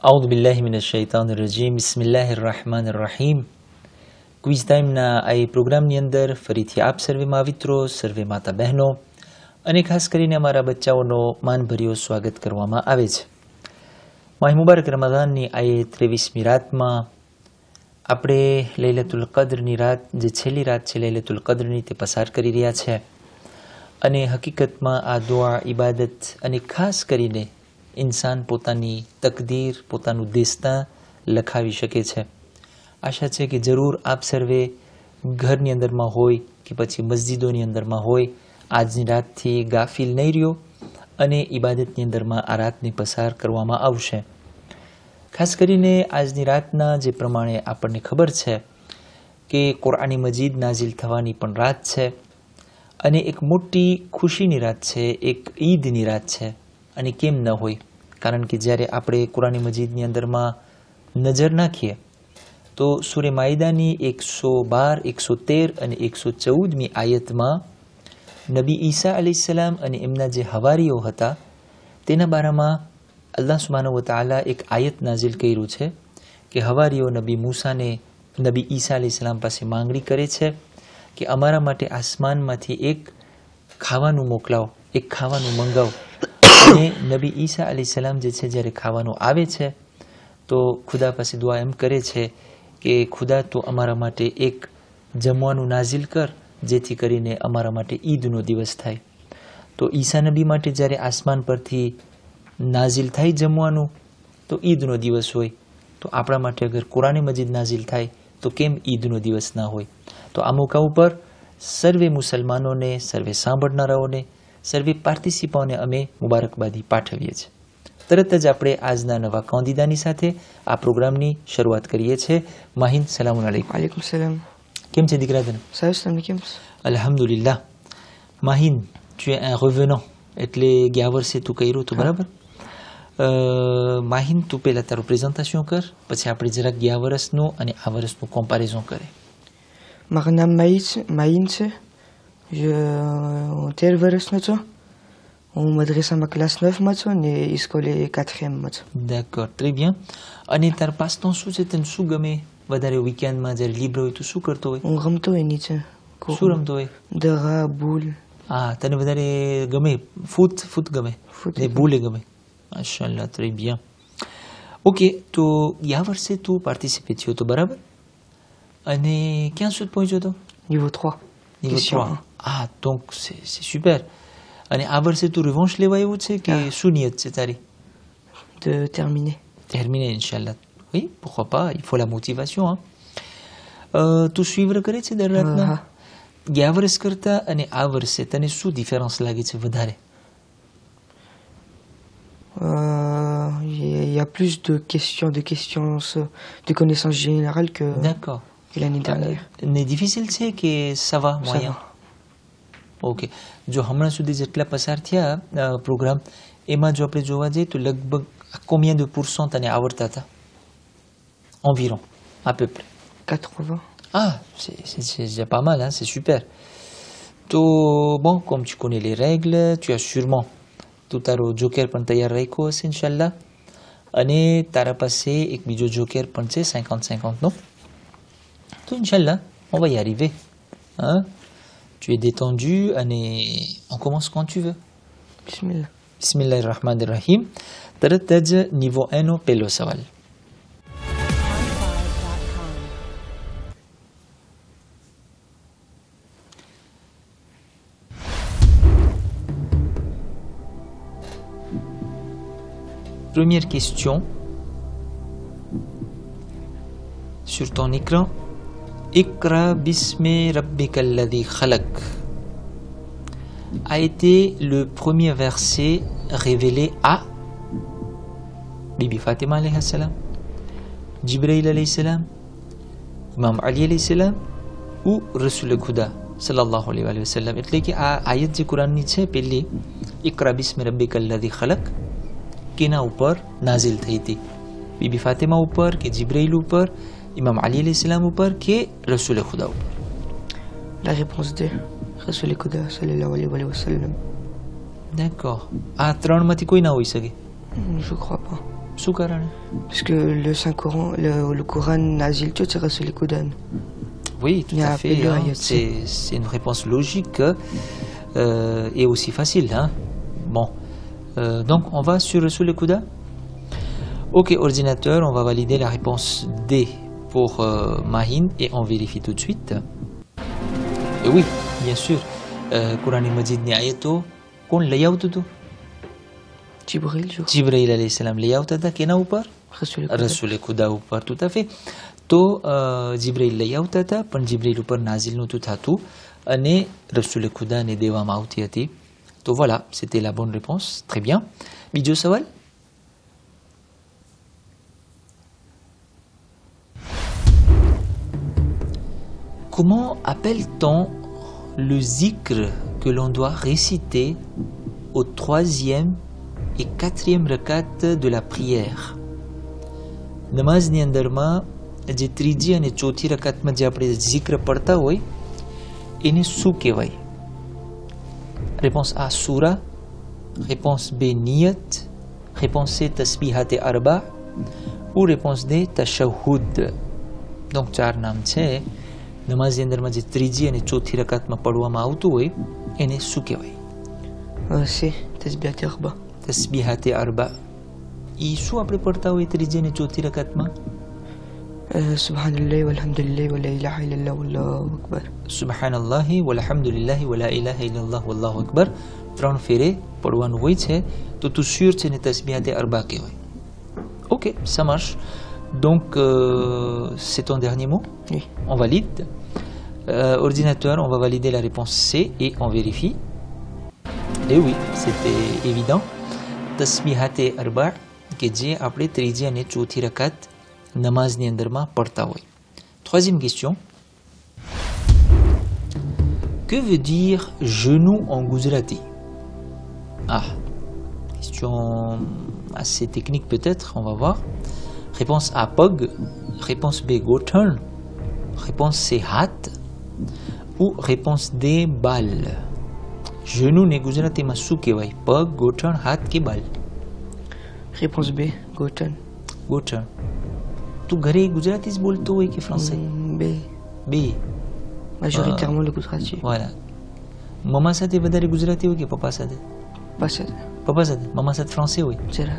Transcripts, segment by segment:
أعوذ بالله من الشيطان الرجيم بسم الله الرحمن الرحيم ક્વિઝ ટાઈમના આ પ્રોગ્રામની અંદર ફરીથી આપ સર્વે મા મિત્રો સર્વે માતા બહેનો અને ખાસ કરીને અમારા બચ્ચાઓનો માનભર્યો સ્વાગત કરવામાં આવે છે. માહ મુબારક રમઝાનની આ 23મી રાતમાં આપણે લૈલતુલ કદ્રની રાત જે છેલ્લી રાત છે લૈલતુલ કદ્રની તે પસાર કરી રહ્યા છે અને હકીકતમાં આ દુઆ ઇબાદત અને ખાસ કરીને ઇન્સાન પોતાની તકદીર પોતાનું દેસ્તા લખાવી શકે છે. આશા છે કે જરૂર આપ સર્વે ઘરની અંદરમાં હોય કે પછી મસ્જિદોની અંદરમાં હોય આજની રાતથી ગાફિલ નહીં રહ્યો અને ઇબાદતની અંદરમાં આ રાતને પસાર કરવામાં આવશે. ખાસ કરીને આજની રાતના જે પ્રમાણે આપણને ખબર છે કે કુરઆની મજીદ નાઝિલ થવાની પણ રાત છે અને એક મોટી ખુશીની રાત છે, એક ઈદની રાત છે. અને કેમ ન હોય, કારણ કે જ્યારે આપણે કુરાની મજીદની અંદરમાં નજર નાખીએ તો સૂરે માઇદાની 112, 113 અને 114મી આયતમાં નબી ઈસા અલૈહિસ્સલામ અને એમના જે હવારીઓ હતા તેના બારામાં અલ્લાહ સુબ્હાનહુ વ તઆલા એક આયત નાઝિલ કર્યું છે કે હવારીઓ નબી મૂસાને નબી ઈસા અલૈહિસ્સલામ પાસે માંગણી કરે છે કે અમારા માટે આસમાનમાંથી એક ખાવાનું મોકલાવો, એક ખાવાનું મંગાવો. અને નબી ઈસા અલૈહિસ્સલામ જે છે જ્યારે ખાવાનું આવે છે તો ખુદા પાસે દુઆ એમ કરે છે કે ખુદા તો અમારા માટે એક જમવાનું નાઝિલ કર જેથી કરીને અમારા માટે ઈદનો દિવસ થાય. તો ઈસા નબી માટે જ્યારે આસમાન પરથી નાઝિલ થાય જમવાનું તો ઈદનો દિવસ હોય, તો આપણા માટે અગર કુરાન મજીદ નાઝિલ થાય તો કેમ ઈદનો દિવસ ના હોય. તો આ મોકા ઉપર સર્વે મુસલમાનોને, સર્વે સાંભળનારાઓને, સર્વે પાર્ટિસિપન્ટને અમે મુબારકબાદી પાઠવીએ છીએ. તરત જ આપણે આજના નવા કોંદીદાની સાથે આ પ્રોગ્રામની શરૂઆત કરીએ છીએ. માહિન, સલામ અલૈકુમ. વાલેકુમ સલામ. કેમ છે દીકરા તને? સાહેબ તમને કેમ છે? અલ્હમ્દુલિલ્લાહ. Mahin, tu es un revenant, એટલે ગયા વર્ષે તું કર્યું હતું, બરાબર? માહિન, તું પહેલાં તારું પ્રેઝન્ટેશન કર, પછી આપણે જરાક ગયા વર્ષનું અને આ વર્ષનું કમ્પેરિઝન કરે. મારું નામ માહિન છે. હું 13 વર્ષનો છું. હું મદ્રેસામાં ક્લાસ 9માં છું અને સ્કૂલે 4th-માં છું. d'accord, très bien. અને તાર પાસનો શું છે? તને શું ગમે વધારે? વીકેન્ડમાં જ્યારે લીબ્ર હોય તો શું કરતો હોય? હું રમતો હોય નીચે. શું રમતો હોય? દરા, બુલ. હા, તને વધારે ગમે ફૂટ ગમે ને બુલે ગમે? માશાલ્લાહ, très bien. ઓકે, તો ગયા વર્ષે તું પાર્ટિસિપેટ થયો હતો, બરાબર? અને ક્યાં સુધી પહોંચ્યો હતો? Niveau 3. Niveau 3. Ah, donc c'est super. અને આ વર્ષે તું રિવાન્શ લેવા આવ્યું છે કે શું નિયત છે તારી? De terminer. Terminer, Inch'Allah. Oui, pourquoi pas, il faut la motivation. Hein. તું suivre કરે છે દર રાતના? ગયા વર્ષ કરતા અને આ વર્ષે તને શું ડિફરન્સ લાગે છે વધારે? Il y a plus de questions, de connaissances générales que l'année dernière. Ne difficile c'est que ça va moyen. Okay, જો હમણાં સુધી જેટલા પસાર થયા પ્રોગ્રામ એમાં જો આપણે જોવા જઈએ તો લગભગ combien de pourcent તને આવડતા હતા? Environ, à peu près. 80. Ah, c'est déjà pas mal, hein, c'est super. તો bon, comme tu connais les règles, tu as sûrement તું તારો જોકેર પણ તૈયાર રાખ્યો હશે ઇન્શાલ્લાહ. અને તારા પાસે એક બીજો જોકેર પણ છે 50-50 નો. તો ઇન્શાલ્લાહ on va y arriver. Hein? Tu es détendu et on commence quand tu veux. Bismillah. Bismillahirrahmanirrahim. તરત જ niveau 1 નો પહેલો સવાલ. Première question sur ton écran. Iqra bismi rabbikal ladhi khalaq a été le premier verset révélé à Bibi Fatima alayhi salam, Jibril alayhi salam, Imam Ali alayhi salam ou Rasul Khuda sallallahu alayhi wa sallam. એટલે કે આ આયત જે કુરાનની છે પહેલી, ઇકરા બિસ્મિ રબ્બિકલ લઝી ખલક, કેના ઉપર નાઝિલ થઈ હતી? બીબી ફાતિમા ઉપર કે જિબ્રાઈલ ઉપર, Imam Ali alayhi salam ઉપર કે Rasul Khuda ઉપર? La réponse D, Rasul Khuda sallallahu alayhi wa sallam. D'accord. આ ત્રણમાંથી કોઈ ના હોઈ શકે? Je crois pas. શું કારણ? Parce que le Saint-Coran, le Coran nazil tu c'est Rasul Koudan. Oui, tout Il y a à un fait. peu de Hein. ayat. C'est une réponse logique et aussi facile. Hein. Bon. Donc, on va sur Rasul Kouda. Ok, ordinateur, on va valider la réponse D pour Mahin et on vérifie tout de suite. Et oui, bien sûr. Quran Majid ni ayato, kon layout tu? Jibril, je crois. Jibril alayhi salam layout था केना ऊपर? Rasul Koudan. रसूल खुदा ऊपर tout à fait. તો જીબ્રાઈલ લઈ આવતા હતા પણ જીબ્રાઈલ ઉપર નાઝિલ નહોતું થતું અને રસૂલ ખુદાને દેવામાં આવતી હતી. તો voilà, c'était la bonne réponse. Très bien. બીજો સવાલ. Comment appelle-t-on le zikr que l'on doit réciter au 3e et 4e rakat de la prière? નમાઝની અંદરમાં જે ત્રીજી અને ચોથી રકાતમાં જે આપણે zikr પડતા હોય એને શું કહેવાય? Réponse A, Surah. Réponse B, Niyat. Réponse C, Tasbihat et Arba. Ou réponse D, Tashahhud. Donc, ચાર નામ છે. નમાઝની અંદરમાં જે ત્રીજી અને ચોથી રકાતમાં પડવામાં આવતું હોય એને શું કહેવાય? C'est Tasbihat Arba. Tasbihat et Arba. Et શું આપણે પડતા હોય ત્રીજી અને ચોથી રકાતમાં? Subhanallah walhamdulillah wa la ilaha illallah wallahu akbar. Subhanallah walhamdulillah wa la ilaha illallah wallahu akbar. 3 ફેરે પડવાનું હોય છે. તો tout sûr છે ને tasbihat et arba કહેવાય. Ok, ça marche. Donc c'est ton dernier mot? Oui. On valide. Ordinateur, on va valider la réponse C et on vérifie. Et oui, c'était évident. Tasbihat et arba કે જે આપણે ત્રીજી અને ચોથી રકાત નમાઝની અંદરમાં પડતા હોય. Troisième question. Que veut dire genou en gujarati? Ah, question assez technique peut-être, on va voir. Réponse A, pug. Réponse B, gothorn. Réponse C, hat. Ou réponse D, balle. Genou ne gujaratiમાં શું કહેવાય? પગ, ગોઠણ, હાથ કે બાલ? Réponse B, Gothorn. ગોઠણ. તું ઘરે ગુજરાતી જ બોલતો હોય કે ફ્રાન્સais? B. બે. Majoritairement le Gujarati. Voilà. મમ્મા સાથે વધારે ગુજરાતી હોય કે પપ્પા સાથે? Pas ça. પપ્પા સાથે. મમ્મા સાથે français હોય. C'est là.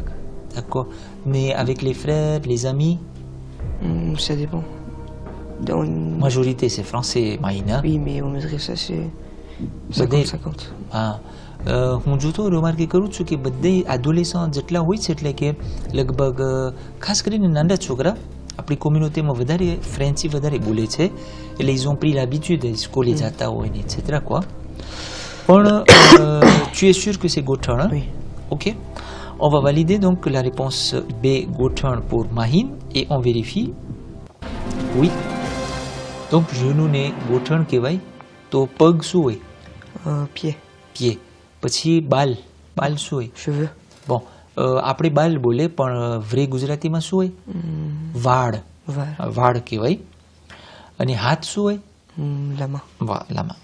D'accord. Mais avec les frères, les amis, Ça dépend. majorité c'est français, Maïna. Oui, mais au madrasa c'est Badé. 50-50. હા. હું જોતો રિમાર્ક કરું છું કે બધે એડોલેસન્ટ જેટલા હોય છે એટલે કે લગભગ ખાસ કરીને નાના છોકરા આપણી કોમ્યુનિટીમાં વધારે ફ્રેન્ચી વધારે બોલે છે એટલે ils ont pris l'habitude સ્કૂલે જતા હોય ને etc. quoi. પણ tu es sûr que c'est Gothorn, hein? Oui. Ok. On va valider donc la réponse B, Gothorn pour Mahin et on vérifie. Oui. Donc genou ne Gothorn કહેવાય. તો પગ શું હોય? Pied. pied. પછી બાલ. બાલ શું હોય? Cheveux. Bon, આપણે બાલ બોલે પણ વ્રે ગુજરાતીમાં શું હોય? વાળ. Voilà. વાળ કહેવાય. અને હાથ શું હોય? La main. Voilà, la main.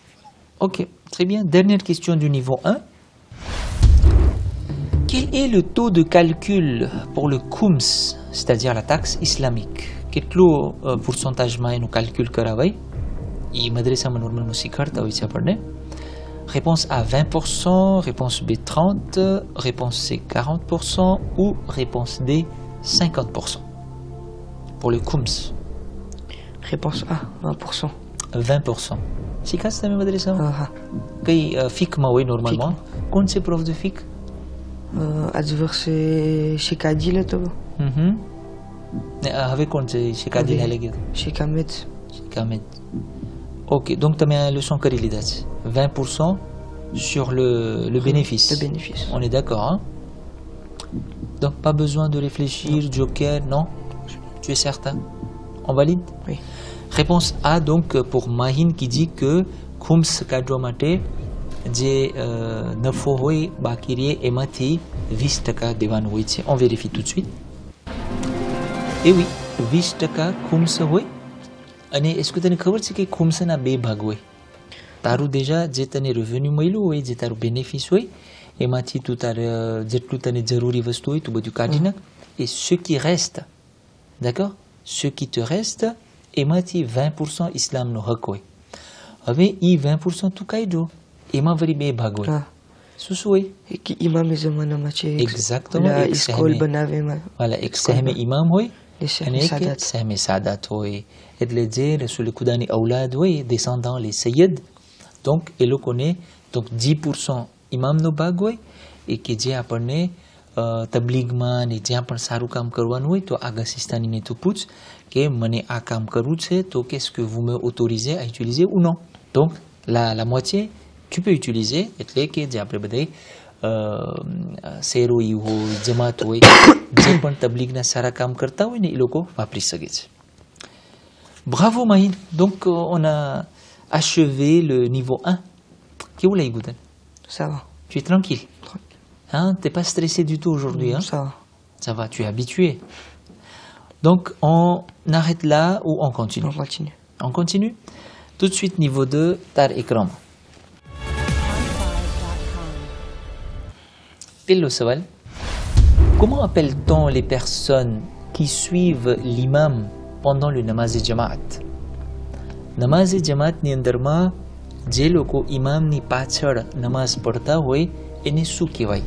Ok, très bien. Dernière question du niveau 1. Quel est le taux de calcul pour le khums, c'est-à-dire la taxe islamique? કેટલું pourcentageમાં એનું calcul કરાવાય? એ મદ્રેસામાં નોર્મલમાં શીખવાડતા હોય છે આપણને. Réponse A 20%, réponse B 30%, réponse C 40% ou réponse D 50% pour le khums. Réponse A, 20%. 20%. શીખાશ તમે મદ્રેસામાં? Ah, કઈ ફિકમાં હોય નોર્મલમાં? કોણ છે પ્રોફ de fiqh? adverse chez Kadi là, toi. હવે કોણ છે શિકાદી હાલે ગયો? Chez Kamet. શિકામેત. Ok, donc તમે આ leçon કરી લીધા છે. 20% sur le bénéfice. Le bénéfice. On est d'accord, hein? Donc pas besoin de réfléchir, joker, non? Tu es certain? On valide? Oui. Réponse A donc pour Mahin qui dit que khums કાઢવા માટે જે નફો હોય બાકી રહે એમાંથી 20% દેવાનું હોય છે. On vérifie tout de suite. Et oui, 20% khums હોય. અને est-ce que તને ખબર છે કે ખુમ્સના બે ભાગ હોય? તારું déjà જે તને રેવન્યુ મળ્યું હોય, જે તારું બેનિફિસ હોય એમાંથી તું તારે જેટલું તને જરૂરી વસ્તુ હોય તું બધું કાઢી નાખ et ce qui reste. D'accord? Ce qui te reste, eમાંથી 20% ઇસ્લામનો હક હોય. હવે એ 20% તું કાઢ્યો, એમાં વળી બે ભાગ હોય. શું શું હોય? એક ઇમામી જમાનામાં છે, Exactement, એક સ્કૂલ સહેમે. બનાવે એમાં Voilà, એક સહેમે ઇમામ હોય એ અને એક સાદાત. સહેમે સાદાત હોય. એટલે જે રસૂલ ખુદાની ઔલાદ હોય, descendant les સૈયદ, donc એ લોકોને donc 10% ઇમામનો ભાગ હોય એ કે જે આપણને તબલીગમાં ને જ્યાં પણ સારું કામ કરવાનું હોય તો આગા સિસ્તાનીને તું પૂછ કે મને આ કામ કરવું છે, તો qu'est-ce que vous me autorisez à utiliser ou non. Donc la moitié tu peux utiliser, એટલે કે જે આપણે બધાય શેરોઈ હોય, જમાત હોય, જે પણ તબલીગના સારા કામ કરતા હોય ને એ લોકો વાપરી શકે છે. Bravo Mahine, donc on a achevé le niveau 1. કેવું લાગ્યું તને? Ça va. Tu es tranquille? Hein, t'es pas stressé du tout aujourd'hui, hein? Ça va. Ça va, tu es habitué. Donc, on arrête là ou on continue? On continue. On continue? Tout de suite, niveau 2, Tar Ikram. Pillo Sawal. Comment appelle-t-on les personnes qui suivent l'imam pendant le namaz jamaat? Namaz jamaat ni અંદરમાં જે લોકો ઇમામની પાછળ નમાઝ પઢતા હોય એને શું કહેવાય?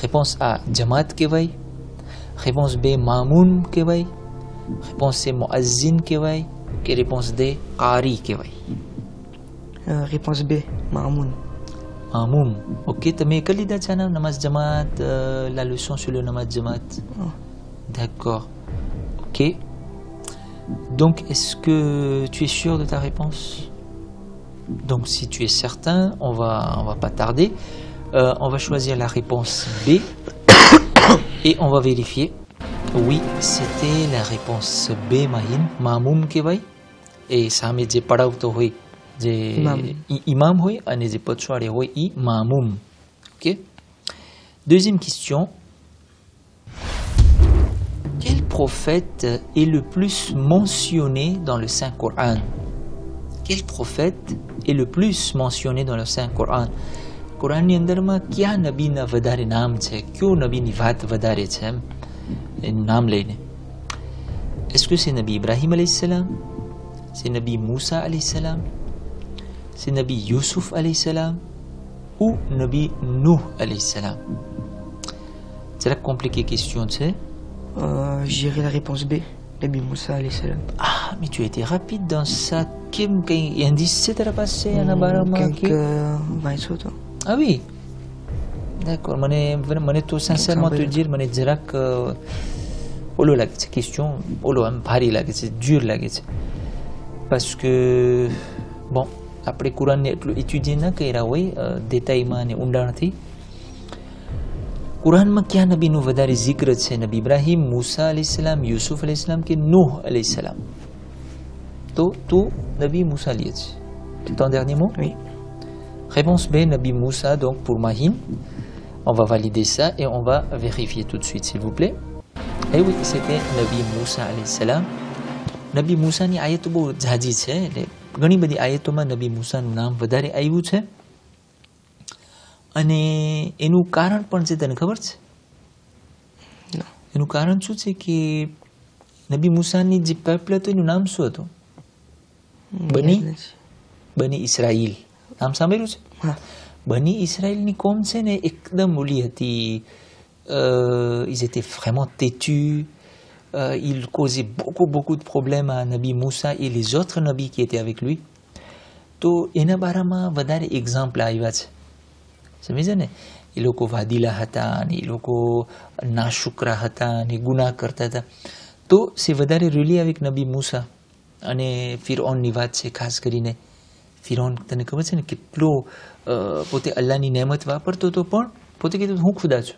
Réponse A, જમાત કહેવાય. Réponse B, મામૂમ કહેવાય. Réponse C, મુઅઝ્ઝિન કહેવાય. કે réponse D, qari કહેવાય? Réponse B, Mamoun. Mamoum. Ok, તમે કરી લીધા છે આના નમાઝ જમાત, la leçon sur le namaz jamaat? D'accord. Ok. Donc, est-ce que tu es sûr de ta réponse? Donc, si tu es certain, on va pas tarder. On va choisir la réponse B et on va vérifier. Oui, c'était la réponse B, Mahine. Mamoum kevay. Et ça me dit parauto hoy. Imam hoy, ane je potsoare hoy i mamoum. Ok. Deuxième question. Quel prophète est le plus mentionné dans le Saint-Coran? Quel prophète est le plus mentionné dans le Saint-Coran? કુરાનની અંદરમાં કયા નબીના વધારે નામ છે, કયો નબીની વાત વધારે છે એનું નામ લઈને? Est-ce que c'est Nabi Ibrahim alayhi salam? C'est Nabi Moussa alayhi salam? C'est Nabi Yusuf alayhi salam? Ou Nabi Nuh alayhi salam? C'est la compliquée question, tu sais. J'irai la réponse B, Nabi Moussa alayhi salam. Ah, mais tu as été rapide dans ça. Il y a un 17 à la passer, à la barama. Ah oui, d'accord. મને તો sincèrement te dire, મને જરાક ઓલો લાગે છે question, ઓલો આમ ભારી લાગે છે, dur લાગે છે. Parce que bon, આપણે કુરાનને એટલું એચ્યુડી ન કર્યા હોય détailમાં અને ઊંડાણથી. કુરાનમાં ક્યાં નબીનું વધારે zikr છે? નબી ઇબ્રાહિમ, મૂસા અલૈહિસ્સલામ, યુસુફ અલૈહિસ્સલામ કે નૂહ અલૈહિસ્સલામ? તો તું નબી મૂસા લીએ છે. C'est ton dernier mot? Oui. Réponse B, Nabi Moussa, donc pour Mahine. On va valider ça et on va vérifier tout de suite, s'il vous plaît. Et oui, c'était Nabi Moussa alayhi salam. Nabi Moussa ni ayatu બહુ ઝાઝી છે, એટલે ઘણી બધી આયતોમાં નબી મૂસાનું નામ વધારે આવ્યું છે. અને એનું કારણ પણ છે, તને ખબર છે? એનું કારણ શું છે કે નબી મૂસાની જે પીપલ હતું એનું નામ શું હતું? બની ઇસ્રાઈલ. નામ સાંભળ્યું છે? બની ઇસ્રાઈલની કોમ છે ને એકદમ ઓલી હતી. Ils étaient vraiment têtus. Ils causaient beaucoup de problèmes à Nabi Moussa et les autres nabis qui étaient avec lui. તો એના બારામાં વધારે એક્ઝામ્પલ આવ્યા છે, સમજે ને? એ લોકો વાદીલા હતા અને એ લોકો નાશુકરા હતા અને ગુનાહ કરતા હતા. તો c'est વધારે રિલી avec નબી મૂસા અને ફિરૌનની વાત છે ખાસ કરીને. ફિરૌન તને ખબર છે ને કેટલો પોતે અલ્લાહની નેમત વાપરતો હતો, પણ પોતે કીધું હું ખુદા છું.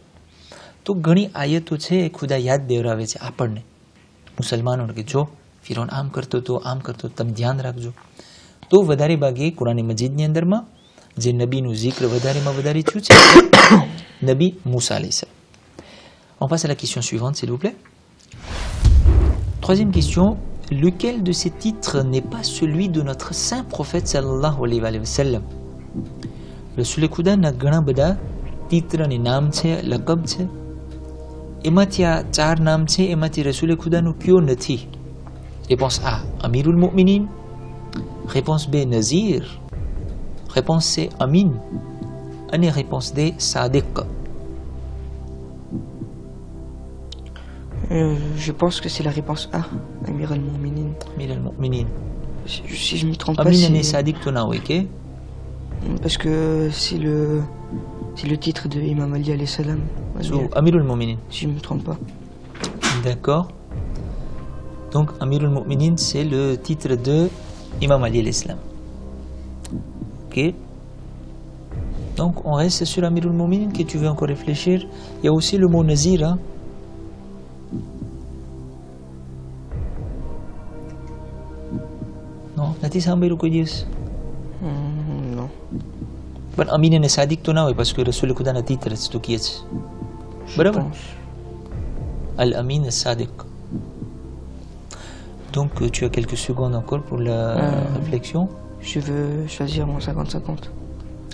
તો ઘણી આયતો છે ખુદા યાદ દેવરાવે છે આપણને મુસલમાનોને કે જો ફિરૌન આમ કરતો હતો, આમ કરતો, તમે ધ્યાન રાખજો. તો વધારે ભાગે કુરાન મજીદની અંદરમાં જે નબીનું zikr વધારેમાં વધારે થયું છે નબી મૂસા અલૈહિ સલામ. On passe à la question suivante, s'il vous plaît. Troisième question. Lequel de ces titres n'est pas celui de notre saint prophète sallallahu alayhi wa sallam? Rasul Khuda na ઘણા બધા તિત્ર ને નામ છે, લકબ છે, એમાંથી આ 4 નામ છે એમાંથી રસૂલ ખુદાનું કયો નથી? Réponse A, Amirul Mu'minin. Réponse B, Nazir. Réponse C, Amin. Et réponse D, Sadiq. Je pense que c'est la réponse A, Amir al-Mu'minin. Amir al-Mu'minin. Si je ne me trompe pas, Amin et Sadiq, tu n'as ok? Parce que c'est le titre de Imam Ali alayhi salam. So, Amir al-Mu'minin. Si je ne me trompe pas. D'accord. Donc, Amir al-Mu'minin, c'est le titre de Imam Ali alayhi salam. Ok. Donc, on reste sur Amir al-Mu'minin, que tu veux encore réfléchir. Il y a aussi le mot Nazir, hein. Non, nanti sampai ruko dius. Non. But Amin et Sadiq tu nawe parce que Rasul Khuda na titre c'est tout qui est. Barabar. Al-Amin et Sadiq. Donc tu as quelques secondes encore pour la réflexion. Je veux choisir mon 50-50.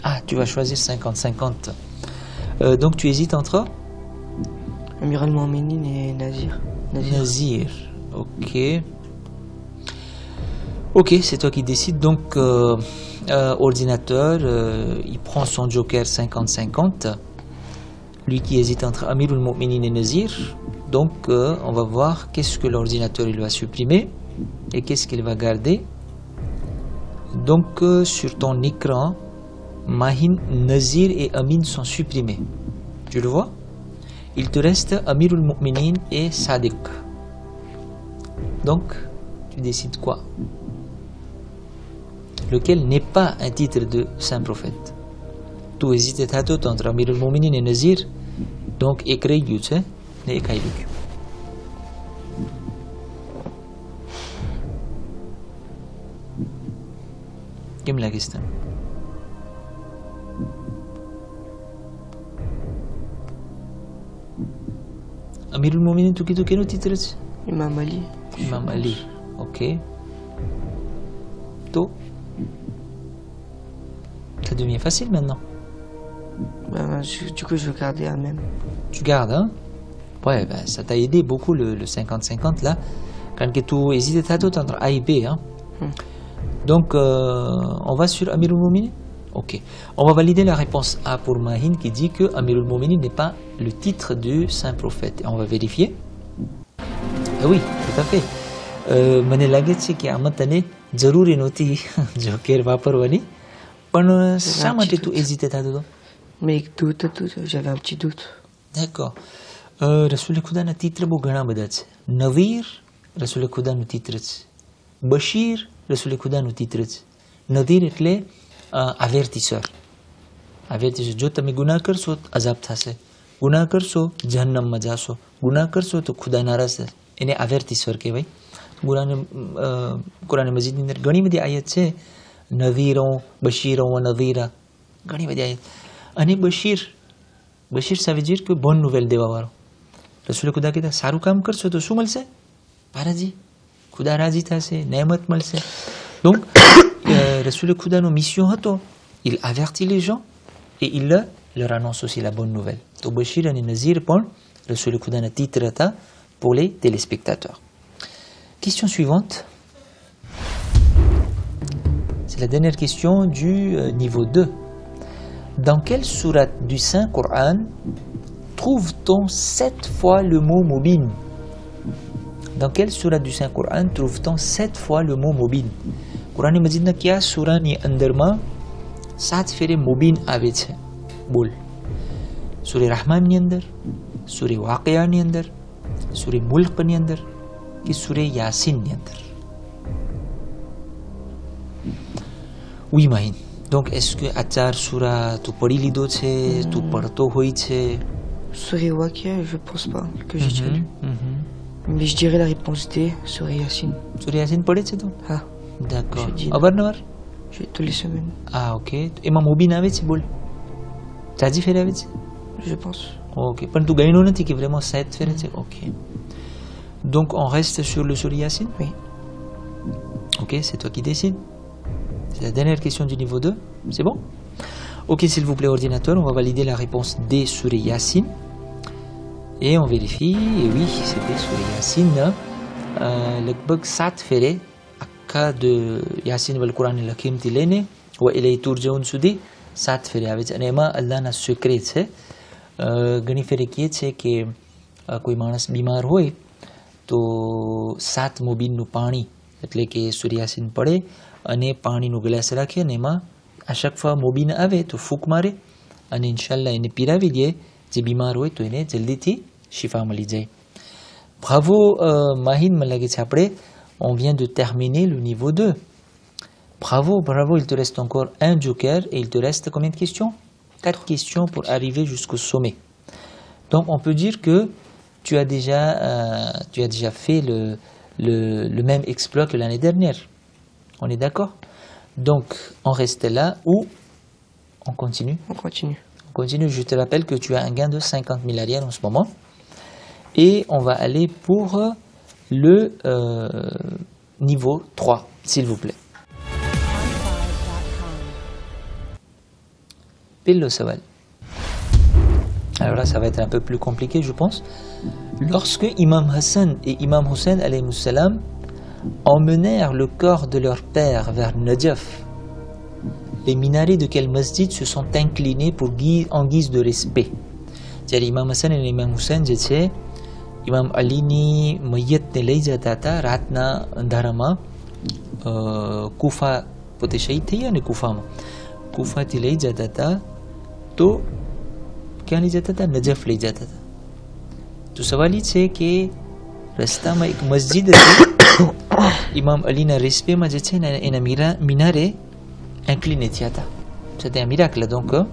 Ah, tu vas choisir 50-50. Donc tu hésites entre Amir al-Mu'minin et Nazir. Nazir. Ok. Ok, c'est toi qui décides. Donc, ordinateur, il prend son joker 50-50. Lui qui hésite entre Amirul Mu'minin et Nazir. Donc, on va voir qu'est-ce que l'ordinateur il va supprimer et qu'est-ce qu'il va garder. Donc, sur ton écran, Mahin, Nazir et Amin sont supprimés. Tu le vois? Il te reste Amirul Mu'minin et Sadiq. Donc, tu décides quoi? Lequel n'est pas un titre de saint prophète. Tu hésites à tout entre Amir al-Mu'minin et Nazir. Donc, écris tu sais, ne écris. Quelle est la question? Amir al-Mu'minin, tu quittes quel titre? Imam Ali. Imam Ali. Ok. Toi? Ça devient facile maintenant. Du coup, je vais garder un même. Tu gardes, hein? Ouais, ben, ça t'a aidé beaucoup le 50-50 là. Quand tu hésites à tout entre A et B, hein? Donc, on va sur Amirul Mu'minin? Ok. On va valider la réponse A pour Mahin qui dit que Amirul Mu'minin n'est pas le titre du saint prophète. Et on va vérifier. Ah oui, tout à fait. મને લાગે છે કે આમાં તને જરૂરી નહોતી જોકેર વાપરવાની પણ શા માટે તું hésitais થતો હતો? Mais avec doute, j'avais un petit doute. D'accord. Rasool ખુદાના titre બહુ ઘણા બધા છે. નવીર રસૂલ ખુદાનું titre છે. બશીર રસૂલ ખુદાનું titre છે. નદીર એટલે avertisseur. Avertisseur. જો તમે ગુનાહ કરશો અઝાબ થશે. ગુનાહ કરશો જહન્નમમાં જાશો. ગુનાહ કરશો તો ખુદા નારાજ થશે. એને avertisseur કહેવાય. કુરાન મજીદની અંદર ઘણી બધી આયત છે નવીરો બશીરો નવીરા ઘણી બધી આયત અને Bashir ça veut dire que bonne nouvelle દેવાવાળો રસૂલ ખુદા કહેતા સારું કામ કરશો તો શું મળશે? પારાજી ખુદા રાજી થશે નેમત મળશે. Donc રસૂલ ખુદાનો mission હતો il avertit les gens et il leur annonce aussi la bonne nouvelle. તો બશીર અને નઝીર પણ રસૂલ ખુદાના titre હતા pour les téléspectateurs. Question suivante. C'est la dernière question du niveau 2. Dans quelle sourate du Saint-Coran trouve-t-on 7 fois le mot mobile? Dans quelle sourate du Saint-Coran trouve-t-on 7 fois le mot mobile? Coran Majid na kya surah ni અંદર માં 7 ફેરે મોબીન આવે છે? બોલ. સૂરે રહમાન ની અંદર, સૂરે વાકિયા ની અંદર, સૂરે મુલ્ક ની અંદર कि सूरे यासीन ની અંદર? Oui Mahin. Donc est-ce que à 4 surah tu પડી લીધો છે, tu પડતો હોય છે? Surah Waqi'a, je pense pas que j'ai déjà lu. Mais je dirais la réponse D, Surah Yasin. Surah Yasin પડે છે તો? હા. D'accord. અવારનવાર? Toutes les semaines. Ah ok. એમાં મોબીન આવે છે બોલ? જાજી ફેરે આવે છે? Je pense. Ok. પણ તું ગણ્યો નથી કે vraiment 7 ફેરે છે? Ok. Donc on reste sur le Surah Yasin? Oui. Ok, c'est toi qui décides. C'est la dernière question du niveau 2. C'est bon? Ok, s'il vous plaît, ordinateur, on va valider la réponse D, Surah Yasin. Et on vérifie, et oui, c'était sur Yassine. Lagbag 7 fere akka de Yassine wal Quran al Hakim tilene wa ilay turjaun sudi 7 fere આવે છે અને એમાં અલ્લાહના શુક્ર છે. ઘણી ફેરે કહે છે કે કોઈ માણસ બીમાર હોય તો 7 મોબીનનું પાણી એટલે કે સૂર્યાસીન પડે અને પાણીનો ગ્લાસ રાખે અને એમાં આ શકફા મોબીન આવે તો ફૂંક મારે અને ઇન્શાલ્લાહ એને પીરાવી દે. જે બીમાર હોય તો એને જલ્દીથી શિફા મળી જાય. Bravo Mahine, on vient de terminer le niveau 2. Bravo, il te reste encore un joker et il te reste combien de questions? 4 questions pour arriver jusqu'au sommet. Donc on peut dire que tu as déjà fait le même exploit que l'année dernière. On est d'accord? Donc on reste là ou on continue? On continue. On continue, je te rappelle que tu as un gain de 50 000 arrières en ce moment. Et on va aller pour le niveau 3, s'il vous plaît. Pile le saval. Alors là, ça va être un peu plus compliqué, je pense. Lorsque Imam Hassan et Imam Hussein alayhi salam emmenèrent le corps de leur père vers Najaf, les minarets de quel masjid se sont inclinés en guise de respect? Jadi Imam Hassan et Imam Hussein je Imam Ali ni mayatને લઈ જતા હતા રાતના અંધારામાં કુફા પોતે શહીદ થઈ ગયા ને કુફાથી લઈ જતા હતા તો ક્યાં લઈ જતા હતા? નજફ લઈ જતા હતા. તો સવાલ એ છે કે રસ્તામાં એક મસ્જિદ હતી. ઇમામ અલીના રેસ્પેમાં જે છે ને એના મિનારે ઇન્ક્લિને થયા હતા. c'était un miracle. donc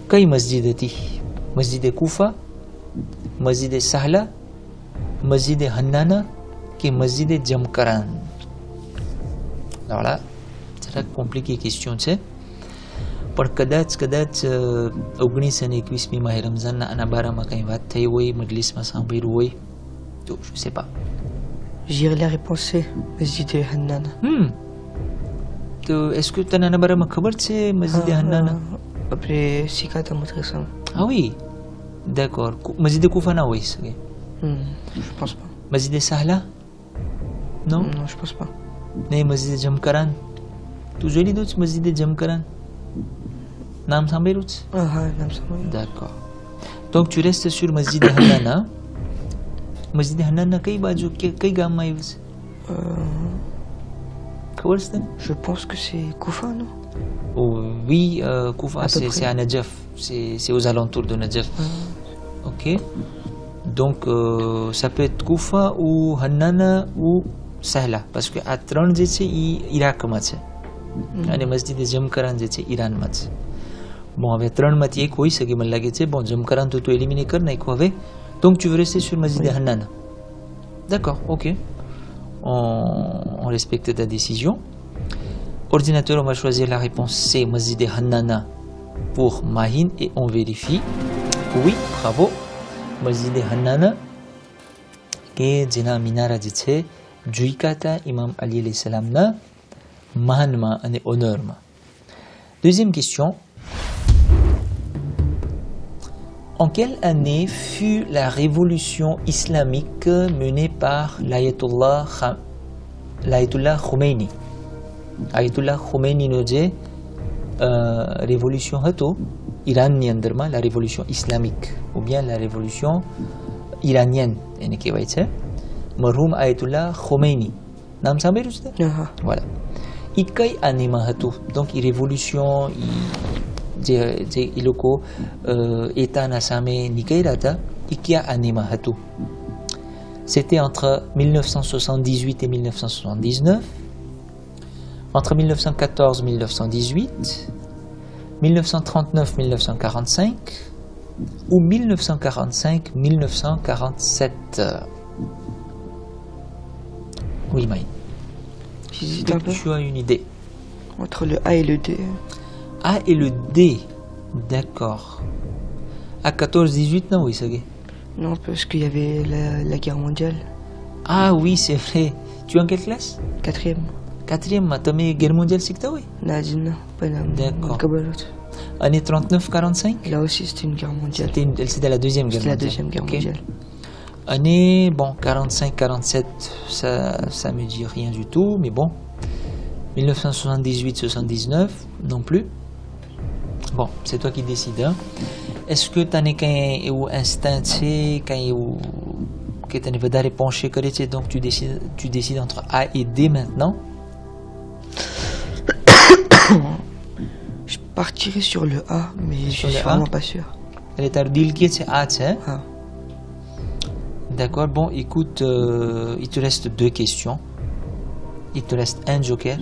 કઈ મસ્જિદ હતી? મસ્જિદ કુફા, મસ્જિદ સહલા, મસ્જિદ હન્નાના કે મસ્જિદ જમકરાન? Alors là, c'est une compliquée question છે. પણ કદાચ 19 અને 21મી માહે રમઝાનના આના બારામાં કંઈ વાત થઈ હોય, મજલિસમાં સાંભળ્યું હોય તો je sais pas. J'irai la réponse C, Masjid Hannana. તો est-ce que તને આના બારામાં ખબર છે મસ્જિદ હન્નાના? Après Sikata Madrasa. Ah oui, d'accord. મસ્જિદ કુફા ના હોઈ શકે? Je pense pas. મસ્જિદ સહલા? Non? Non, je pense pas. નહીં, મસ્જિદ જમકરાન. તું જોઈ લીધું છે મસ્જિદ જમકરાન? નામ સાંભળ્યું છે? નામ સાંભળ્યું. D'accord. Donc tu restes sur Masjid Hannana. Masjid Hannana કઈ બાજુ કઈ ગામમાં આવ્યું છે? ખબર છે તને? Je pense que c'est Koufa, non? Oh, oui, Koufa, c'est à Najaf. C'est aux alentours de Najaf. Ok. Donc ça peut être Koufa ou Hannana ou Sahla. Parce que à ત્રણ જે છે એ ઇરાકમાં છે અને મસ્જિદ જમકરાન જે છે ઈરાનમાં છે. Bon, હવે ત્રણમાંથી એક હોઈ શકે મને લાગે છે. Bon, જમકરાન તો éliminer કરી નાખ્યું હવે. Donc tu veux rester sur Masjid Hannana? D'accord, ok. On respecte ta décision. Ordinateur, on va choisir la réponse C, Masjid Hannana pour Mahine et on vérifie. Oui, bravo. Masjid Hannana કે જેના મિનારા જે છે જોઈકાતા ઇમામ અલી અલૈહિ સલામના માનમાં અને ઓનરમાં. Deuxième question. En quelle année fut la révolution islamique menée par l'Ayatollah Khomeini? Ayatollah Khomeini નો જે révolution હતો ઈરાનની અંદરમાં, la révolution islamique ou bien la révolution iranienne એને કહેવાય છે. મરહૂમ આયતુલ્લાહ ખોમૈની નામ સાંભળ્યું છે? Voilà. એ કઈ આનેમાં હતું? Donc એ révolution જે એ લોકો étatના સામે નીકળ્યા હતા એ કયા આનેમાં હતું? C'était entre 1978 et 1979, entre 1914 et 1918, 1939-1945 ou 1945-1947. Oui, Maï. Tu as une idée? Entre le A et le D. A et le D, d'accord. À 14-18, non, oui, c'est vrai. Non, parce qu'il y avait la guerre mondiale. Ah oui, c'est vrai. Tu es en quelle classe? 4e. 4e, tu as guerre mondiale, c'est que tu as, oui? Non, pas la. D'accord. Année 39-45? Là aussi, c'était une guerre mondiale. C'était la Deuxième Guerre C'était la mondiale. Deuxième Guerre Ok. mondiale. Année, bon, 45-47, ça me dit rien du tout, mais bon. 1978-79, non plus. Bon, c'est toi qui décides. Hein. Est-ce que tu as un instinct, que tu as une réponse, donc tu décides entre A et D maintenant? Je partirais sur le A, mais je Sur suis le A? vraiment pas sûr. Elle est à dire qui c'est A, hein? Ah. D'accord, bon, écoute, il te reste 2 questions. Il te reste un joker.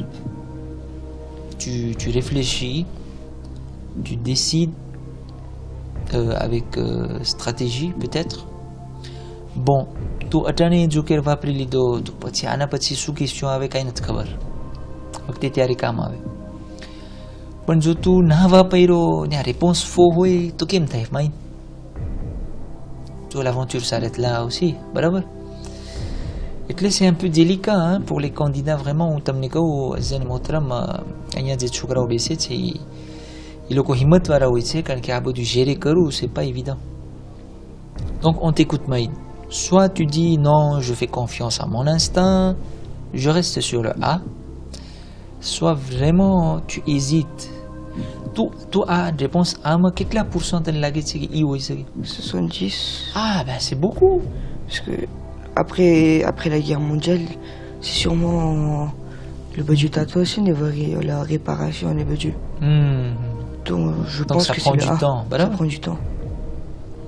Tu réfléchis, tu décides avec stratégie peut-être. Bon, tu as un joker va appeler les deux. Tu peux ana પછી શું question avec une autre ખબર. વખતે ત્યારે કામ આવે. પણ જો તું ના વાપર્યો ને આ réponse faux હોય તો કેમ થાય માઈ? તો l'aventure s'arrête là aussi, બરાબર? એટલે c'est un peu délicat hein, pour les candidats vraiment où તમને કહું ઝન મોહતરમ અહીંયા જે છોકરાઓ બેસે છે એ લોકો હિંમતવાળા હોય છે કારણ કે આ બધું gérer કરવું c'est pas évident. Donc on t'écoute Maïd. Soit tu dis non, je fais confiance à mon instinct, je reste sur le A. Soit vraiment tu hésites. Tu as une réponse A, mais quel pourcentage de la guette c'est I ou 70. Ah ben c'est beaucoup. Parce que après la guerre mondiale, c'est sûrement le budget tatouage, la réparation, les budgets. Donc je pense ça que prend c'est du le A. temps, Ça prend du temps.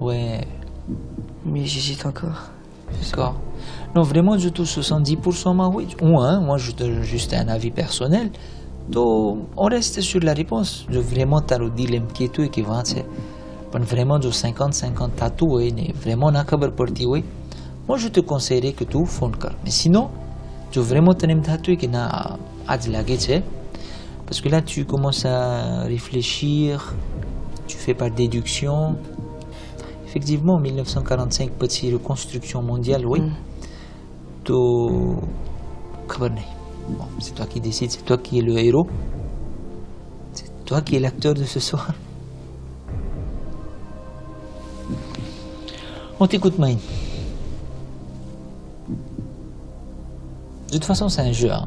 Ouais. Mais j'hésite encore. D'accord. Non, vraiment, je touche 70%, oui. Ou hein, moi, je donne juste un avis personnel. Donc, on reste sur la réponse. Je vraiment, t'as le dilemme qui est tout et qui va, c'est vraiment de 50-50 tatou, et vraiment, n'a qu'à partir, oui. Moi, je te conseillerais que tu fondes car. Mais sinon, tu vraiment t'as un tatou qui n'a à de la guette, parce que là, tu commences à réfléchir, tu fais par déduction. Effectivement, 1945, petite reconstruction mondiale, oui. Bon, c'est toi qui décides, c'est toi qui es le héros. C'est toi qui es l'acteur de ce soir. On t'écoute, Maïn. De toute façon, c'est un jeu. Hein.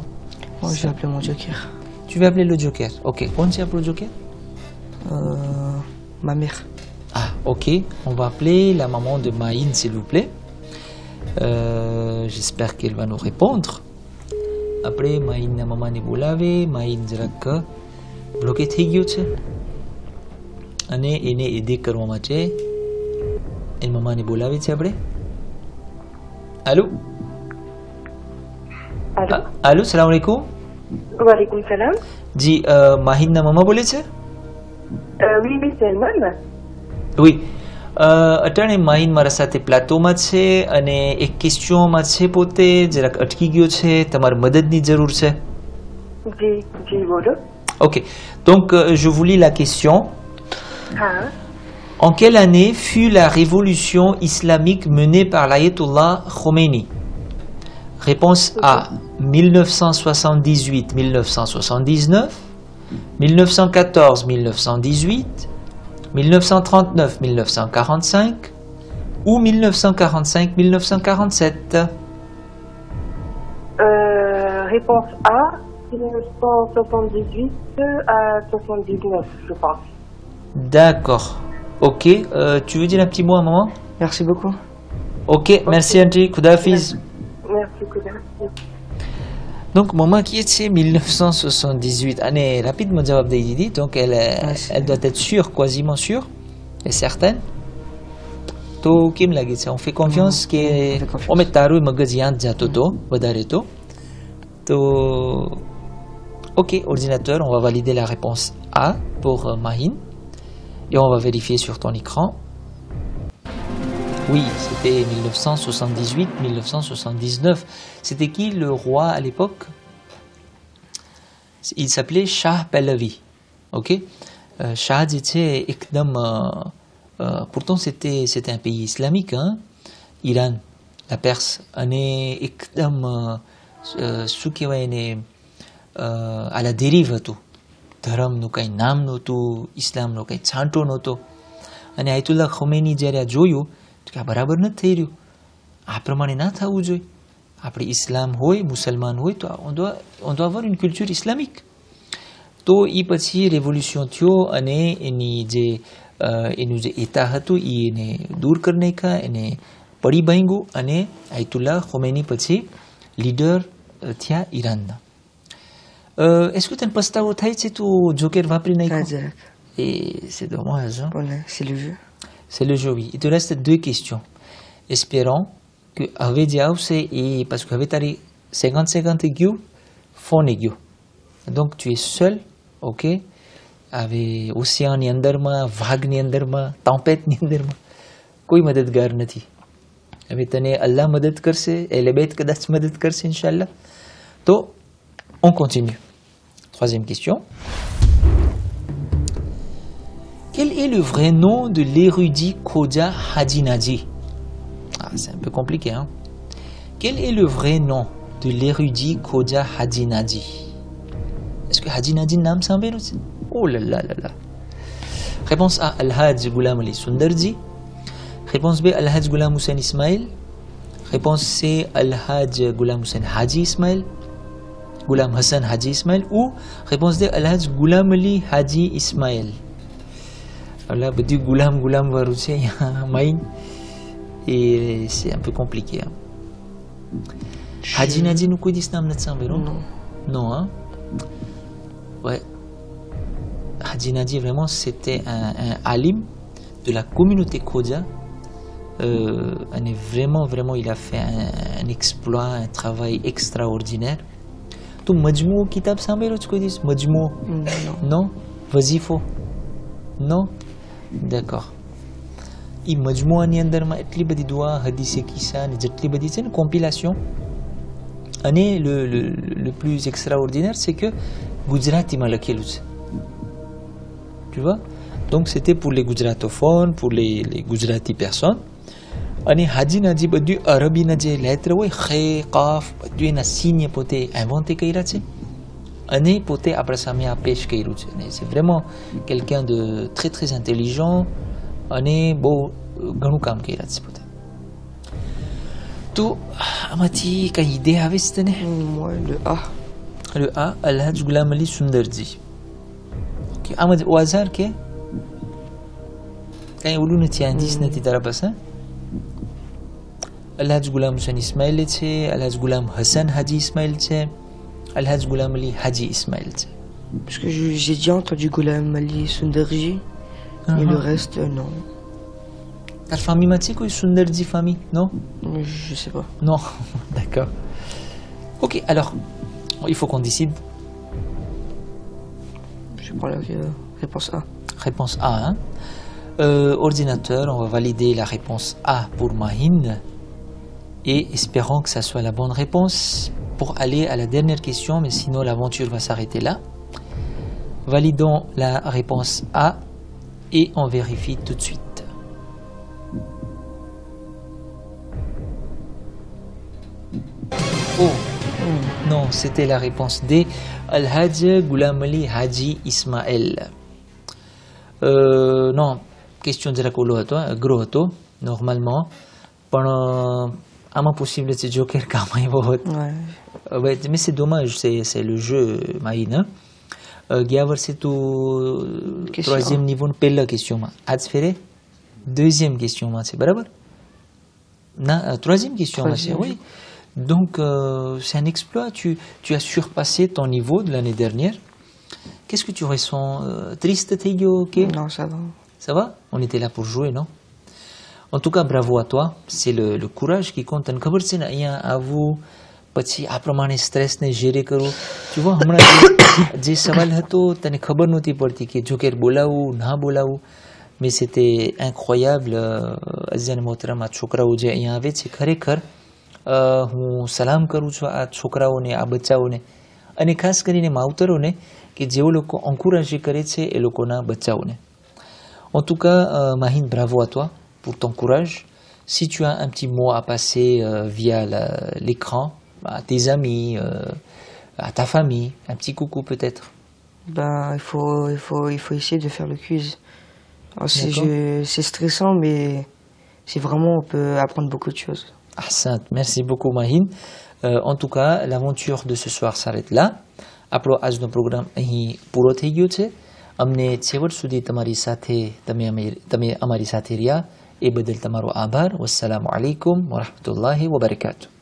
Moi, je vais appeler mon joker. Tu vas appeler le joker. Ok. Comment tu appelles le joker? Ma mère. Ah, ok. On va appeler la maman de Maïn, s'il vous plaît. J'espère qu'elle va nous répondre. Après, Maïn na maman ne boulavé, Maïn જરાક bloqué થઈ ગયો છે અને એને એડે કરવા માટે એની મમ્માને બોલાવે છે આપણે. Allô? Allô? Allô, salam alaikum. Wa alaikum salam. જી માહિન ના મમ્મા બોલે છે? Oui, oui, c'est elle-même. Oui. અટાણે માહિન મારા સાથે પ્લાટોમાં છે અને એક ક્વેશ્ચનમાં છે પોતે જરાક અટકી ગયો છે, તમારી મદદની જરૂર છે. Ji, bolo. Ok. Donc, je vous lis la question. Ah. En quelle année fut la révolution islamique menée par l'ayatollah Khomeini? Réponse A, 1978-1979, 1914-1918, 1939-1945 ou 1945-1947. Réponse A, 1978 à 79, je pense. D'accord. Ok. Tu veux dire un petit mot à maman? Merci beaucoup. Ok, merci André. Koudafiz. Merci, Kouda. Donc, maman qui est 1978, année rapidement jawab de Didi, donc elle doit être sûre, quasiment sûre, et certaine. To kim lagi ça, on fait confiance que on met taru magasin jato to, badareto. To ok, ordinateur, on va valider la réponse A pour Mahin et on va vérifier sur ton écran. Oui, c'était 1978-1979. C'était qui le roi à l'époque? Il s'appelait Shah Pahlavi. Ok, Shah était ekdam. Pourtant c'était un pays islamique, hein? Iran, la Perse. On est ekdam à la dérive tout. ધર્મનું કંઈ નામ નહોતું, ઇસ્લામનો કંઈ છાંટો નહોતો. અને આયતુલ્લા ખોમેની જ્યારે આ જોયું તો કે આ બરાબર નથી થઈ રહ્યું, આ પ્રમાણે ના થવું જોઈએ. આપણે ઇસ્લામ હોય, મુસલમાન હોય તો on doit avoir une culture islamique. તો એ પછી રેવોલ્યુશન થયો અને એનું જે એતા હતું એને દૂર કરી નાખ્યા, એને પડી ભાંગ્યું અને આયતુલ્લા ખોમેની પછી લીડર થયા ઈરાનના. Est-ce que tu as પસ્તાવો થાય છે તું જોકેર વાપરી નાખ્યો? Et c'est dommage. Hein? Voilà, c'est le jeu. C'est le jeu, oui. Il te reste 2 questions. Espérons que હવે જે આવશે એ parce que હવે તારી 50-50 ગયું, ફોન ગયું. Donc tu es seul, ok? હવે ઓશિયાનની અંદરમાં, વાઘની અંદરમાં, tempête-ની અંદરમાં કોઈ મદદગાર નથી. હવે તને અલ્લાહ મદદ કરશે, એલેબેત કદાચ મદદ કરશે ઇન્શાલ્લાહ. તો on continue. Troisième question. Quel est le vrai nom de l'érudit Khoja Haji Naji? Ah, c'est un peu compliqué, hein? Quel est le vrai nom de l'érudit Khoja Haji Naji? Est-ce que Haji Naji naam sambe aussi? Oh là là là là. Réponse A, Al-Hajj Ghulam Ali Sundarji. Réponse B, Al-Hajj Ghulam Hussein Ismail. Réponse C, Al-Hajj Ghulam Hussein Haji Ismail. Ghulam Hassan Haji Ismail. Ou réponse D, Al-Hajj Ghulam Ali Haji Ismail. Voilà, બધું ગુલામ વાળું છે mine et c'est un peu compliqué. Hein. Haji Naji nous કોઈ દિવસ નામ નથી સાંભળ્યું? Non, hein? Ouais. Haji Naji vraiment c'était un alim de la communauté Khoja. Vraiment il a fait un exploit, un travail extraordinaire. Tu majmou kitab સાંભળ્યો છે કોઈ દિવસ? Majmou? Non. Wazifo? Non. D'accord. એ મજમુઆની અંદરમાં એટલી બધી દુઆ, હદીસે કિસ્સા અને જેટલી બધી છે ને કોમ્પિલેશન. અને le plus extraordinaire c'est que ગુજરાતીમાં લખેલું છે. Tu vois? Donc c'était pour les gujratophones, pour les gujarati personnes. અને હાજી નાજી બધું અરબીના જે લેત્ર હોય ખે કાફ બધું એના સિગ્ન પોતે ઇન્વેન્ટે કર્યા છે અને પોતે આપણા સામે આ પેશ કર્યું છે. અને c'est vraiment quelqu'un de très très intelligent અને બહુ ઘણું કામ કર્યા છે પોતે. તો આમાંથી કઈ idée આવે છે તને? Moi, le A. Le A, Al-Hajj Ghulam Ali Sundarji. Okay. આમાં au hasard કે કઈ ઓલું નથી, indice નથી તારા પાસે? Al-Hajj Ghulam Hussein Ismail છે, Al-Hajj Ghulam Hassan Haji Ismail છે, Al-Hajj Ghulam Ali Haji Ismail છે. Parce que j'ai déjà entendu Ghulam Ali Sundarji, mais le reste, non. Ta famille c'est quoi Sundarji famille? Non? Je sais pas. Non, d'accord. Ok, alors, il faut qu'on décide. Je prends la réponse A. Réponse A, hein? Ordinateur, on va valider la réponse A pour Mahin. Et espérons que ça soit la bonne réponse pour aller à la dernière question, mais sinon l'aventure va s'arrêter là. Validons la réponse A et on vérifie tout de suite. Oh, non, c'était la réponse D. Al-Hajj Ghulam Ali Haji Ismail. Non, question de la colo à toi, gros auto, normalement. Pendant આમાં possible c'est Joker quand même. Ouais, mais c'est dommage, c'est le jeu Maïn. ગયા વર્ષે તું troisième niveau પહેલા questionમાં, આજ ફેરે deuxième questionમાં છે, બરાબર? ના, troisième questionમાં છે, oui. Donc c'est un exploit, tu as surpassé ton niveau de l'année dernière. Qu'est-ce que tu ressens? Triste થઈ ગયો કે? Non, ça va. Ça va? On était là pour jouer, non? En tout cas, bravo à toi. C'est le courage qui compte. તને ખબર છે ને અહીંયા આવવું, પછી આ પ્રમાણે સ્ટ્રેસને gérer કરવું. Tu vois, હમણાં જે સવાલ હતો તને ખબર નહોતી પડતી કે જોકેર બોલાવું, ના બોલાવું. Mais c'était incroyable. અઝિઝાન મોહતરમ, આ છોકરાઓ જે અહીંયા આવે છે, ખરેખર હું સલામ કરું છું આ છોકરાઓને, આ બચ્ચાઓને, અને ખાસ કરીને માવતરોને કે જેઓ લોકો encourager કરે છે એ લોકોના બચ્ચાઓને. En tout cas, Mahin, bravo à toi pour ton courage. Si tu as un petit mot à passer via l'écran, à tes amis, à ta famille, un petit coucou peut-être. Ben, il faut essayer de faire le quiz. C'est stressant, mais c'est vraiment, on peut apprendre beaucoup de choses. Ahsant, merci beaucoup Mahin. En tout cas, l'aventure de ce soir s'arrête là. આપણો આજનો પ્રોગ્રામ અહીં પૂરો થઈ ગયો છે. અમને છેવટ સુધી તમારી સાથે તમે અમારી સાથે રહ્યા એ બદલ તમારો આભાર. વસ્સલામુ અલૈકુમ વરહમતુલ્લાહિ વબરકાતુહ.